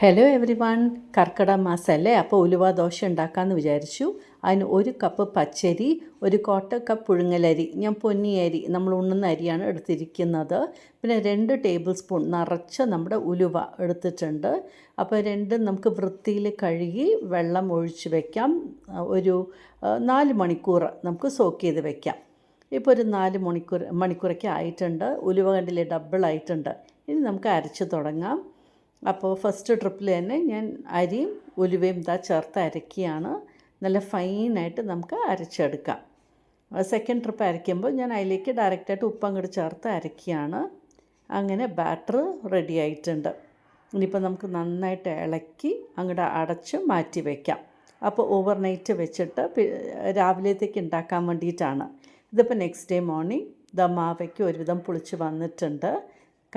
Hello every one, കർക്കിടക മാസമല്ലേ, അപ്പോൾ ഉലുവ ദോശ ഉണ്ടാക്കാമെന്ന് വിചാരിച്ചു. അതിന് 1 കപ്പ് പച്ചരി, 1/4 കപ്പ് പുഴുങ്ങലരി, ഞാൻ പൊന്നി അരി നമ്മൾ ഉണ്ണുന്ന അരിയാണ് എടുത്തിരിക്കുന്നത്. പിന്നെ 2 ടേബിൾ സ്പൂൺ നിറച്ച നമ്മുടെ ഉലുവ എടുത്തിട്ടുണ്ട്. അപ്പോൾ രണ്ടും നമുക്ക് വൃത്തിയിൽ കഴുകി വെള്ളം ഒഴിച്ച് വയ്ക്കാം. ഒരു 4 മണിക്കൂർ നമുക്ക് സോക്ക് ചെയ്ത് വയ്ക്കാം. ഇപ്പോൾ ഒരു 4 മണിക്കൂറൊക്കെ ആയിട്ടുണ്ട്. ഉലുവ കണ്ടില്ലേ, ഡബിൾ ആയിട്ടുണ്ട്. ഇനി നമുക്ക് അരച്ച് തുടങ്ങാം. അപ്പോൾ ഫസ്റ്റ് ട്രിപ്പിൽ തന്നെ ഞാൻ അരിയും ഉലുവയും ചേർത്ത് അരക്കുകയാണ്. നല്ല ഫൈനായിട്ട് നമുക്ക് അരച്ചെടുക്കാം. സെക്കൻഡ് ട്രിപ്പ് അരയ്ക്കുമ്പോൾ ഞാൻ അതിലേക്ക് ഡയറക്റ്റായിട്ട് ഉപ്പങ്ങോട്ട് ചേർത്ത് അരക്കുകയാണ്. അങ്ങനെ ബാറ്റർ റെഡി ആയിട്ടുണ്ട്. ഇനിയിപ്പോൾ നമുക്ക് നന്നായിട്ട് ഇളക്കി അങ്ങോട്ട് അടച്ച് മാറ്റി വയ്ക്കാം. അപ്പോൾ ഓവർനൈറ്റ് വെച്ചിട്ട് രാവിലത്തേക്ക് ഉണ്ടാക്കാൻ വേണ്ടിയിട്ടാണ്. ഇതിപ്പോൾ നെക്സ്റ്റ് ഡേ മോർണിംഗ് മാവയ്ക്ക് ഒരുവിധം പുളിച്ച് വന്നിട്ടുണ്ട്,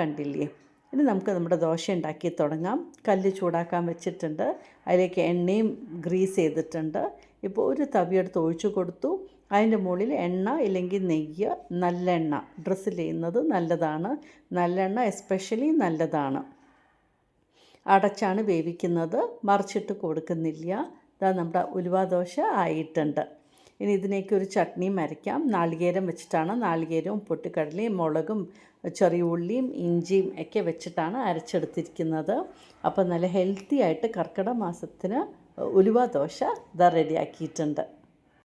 കണ്ടില്ലേ. ഇനി നമുക്ക് നമ്മുടെ ദോശ ഉണ്ടാക്കി തുടങ്ങാം. കല്ല് ചൂടാക്കാൻ വെച്ചിട്ടുണ്ട്. അതിലേക്ക് എണ്ണയും ഗ്രീസ് ചെയ്തിട്ടുണ്ട്. ഇപ്പോൾ ഒരു തവിയെടുത്ത് ഒഴിച്ചു കൊടുത്തു. അതിൻ്റെ മുകളിൽ എണ്ണ ഇല്ലെങ്കിൽ നെയ്യ്, നല്ലെണ്ണ ഡ്രസ്സിൽ ചെയ്യുന്നത് നല്ലതാണ്. നല്ലെണ്ണ എസ്പെഷ്യലി നല്ലതാണ്. അടച്ചാണ് വേവിക്കുന്നത്, മറിച്ചിട്ട് കൊടുക്കുന്നില്ല. നമ്മുടെ ഉലുവ ദോശ ആയിട്ടുണ്ട്. ഇനി ഇതിനേക്ക് ഒരു ചട്നിയും അരയ്ക്കാം. നാളികേരം വെച്ചിട്ടാണ്. നാളികേരവും പൊട്ടിക്കടലയും മുളകും ചെറിയ ഉള്ളിയും ഇഞ്ചിയും ഒക്കെ വെച്ചിട്ടാണ് അരച്ചെടുത്തിരിക്കുന്നത്. അപ്പോൾ നല്ല ഹെൽത്തി ആയിട്ട് കർക്കിടക മാസത്തിന് ഉലുവ ദോശ റെഡിയാക്കിയിട്ടുണ്ട്.